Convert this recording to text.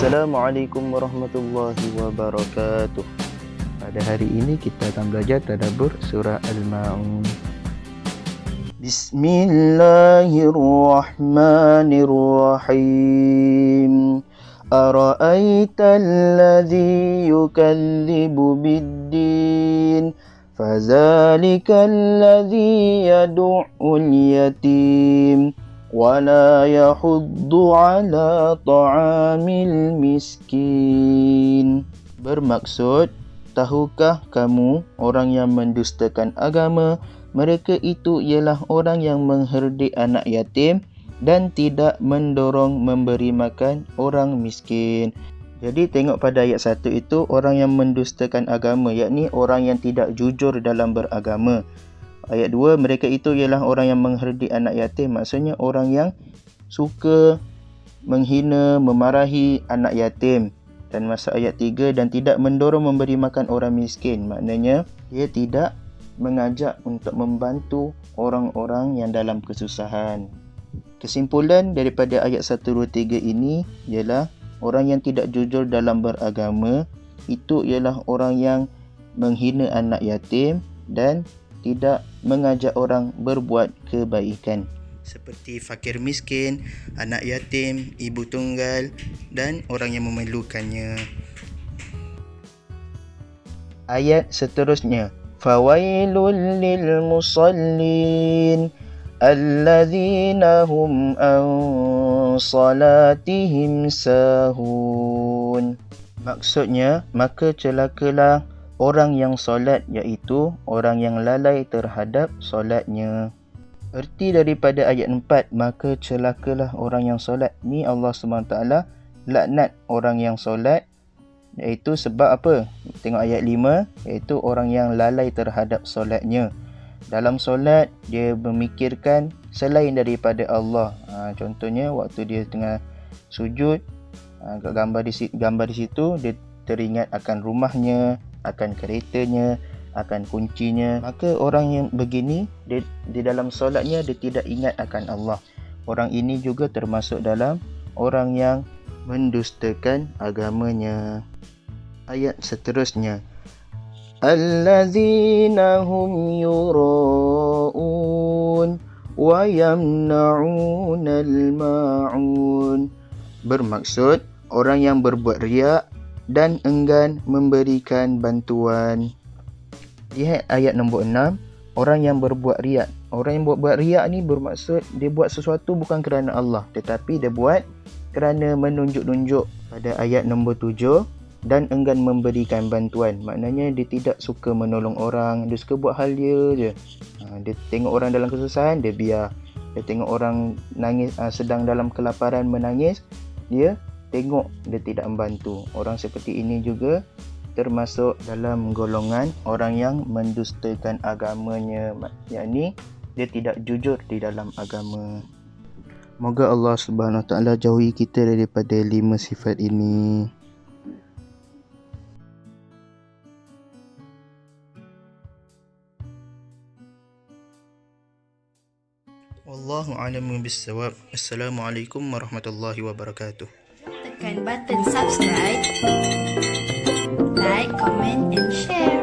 Assalamualaikum warahmatullahi wabarakatuh. Pada hari ini kita akan belajar tadabbur surah Al-Ma'un. Bismillahirrahmanirrahim. Ara'aita alladhi yukallibu bid-din fazalika alladhi yadu'ul yatim wala yahuddu ala ta'amil miskin. Bermaksud, tahukah kamu orang yang mendustakan agama, mereka itu ialah orang yang mengherdik anak yatim dan tidak mendorong memberi makan orang miskin. Jadi tengok pada ayat 1 itu, orang yang mendustakan agama, yakni orang yang tidak jujur dalam beragama. Ayat 2, mereka itu ialah orang yang mengherdik anak yatim. Maksudnya orang yang suka menghina, memarahi anak yatim. Dan masuk ayat 3, dan tidak mendorong memberi makan orang miskin. Maknanya, dia tidak mengajak untuk membantu orang-orang yang dalam kesusahan. Kesimpulan daripada ayat 1, 2, 3 ini ialah orang yang tidak jujur dalam beragama, itu ialah orang yang menghina anak yatim dan tidak mengajak orang berbuat kebaikan, seperti fakir miskin, anak yatim, ibu tunggal dan orang yang memerlukannya. Ayat seterusnya, fawailul lil musallin alladzina hum an salatihim sahun. Maksudnya, maka celakalah orang yang solat, iaitu orang yang lalai terhadap solatnya. Erti daripada ayat 4, maka celakalah orang yang solat. Ni Allah SWT laknat orang yang solat, iaitu sebab apa? Tengok ayat 5, iaitu orang yang lalai terhadap solatnya. Dalam solat, dia memikirkan selain daripada Allah. Contohnya, waktu dia tengah sujud, gambar di situ, dia teringat akan rumahnya, akan keretanya, akan kuncinya. Maka orang yang begini, dia, di dalam solatnya dia tidak ingat akan Allah. Orang ini juga termasuk dalam orang yang mendustakan agamanya. Ayat seterusnya, allazina hum yura'un wa yamna'unal ma'un. Bermaksud, orang yang berbuat riak dan enggan memberikan bantuan. Lihat ayat nombor 6, orang yang berbuat riak. Orang yang buat riak ni bermaksud dia buat sesuatu bukan kerana Allah, tetapi dia buat kerana menunjuk-nunjuk. Pada ayat nombor 7, dan enggan memberikan bantuan. Maknanya dia tidak suka menolong orang, dia suka buat hal dia je. Dia tengok orang dalam kesusahan, dia biar. Dia tengok orang nangis, sedang dalam kelaparan menangis, dia tengok, dia tidak membantu. Orang seperti ini juga termasuk dalam golongan orang yang mendustakan agamanya, yakni dia tidak jujur di dalam agama. Moga Allah Subhanahu Wa Taala jauhi kita daripada 5 sifat ini. Wallahu a'lamu bissawab. Assalamualaikum warahmatullahi wabarakatuh. Tekan button subscribe, like, comment and share.